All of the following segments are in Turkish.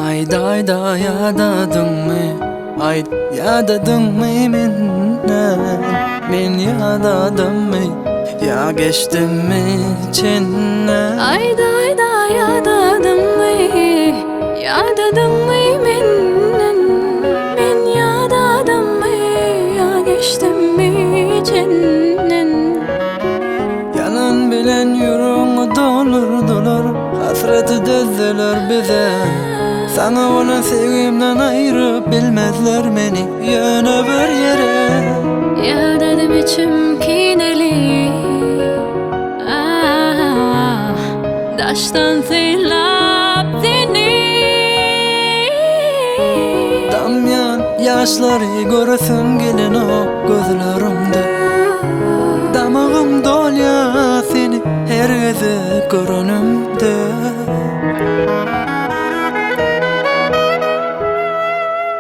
Ayda ayda yadadın mı? Ay yadadın mı minne? Min yadadım mı? Ya geçtim mi içine? Ayda ayda yadadın mı? Yadadın mı minnen? Min yadadım mı? Ya geçtim mi içinden? Yalan bilen yüreğime dolur hasreti dözdüler bize. Sana olan sevgimden ayırıp bilmezler beni yöne bir yere. Ya dedim içim kineli, daştan silap seni. Damyan yaşları göresim gelin o gözlerimde. Damağım dolya seni her gece görünümde.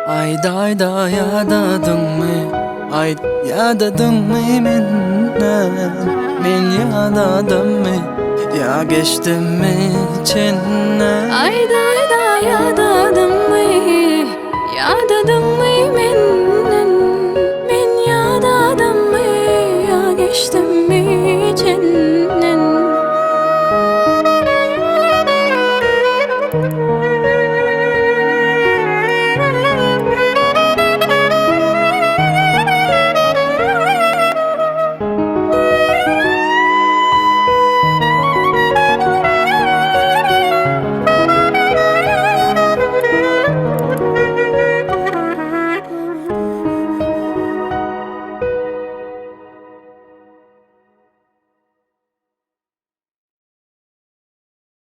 Ayda ayda yadadın mı? Ay yadadın mı minne? Min yadadım mı? Ya geçtim mi içine? Ayda ayda yadadın mı? Yadadın mı minnen?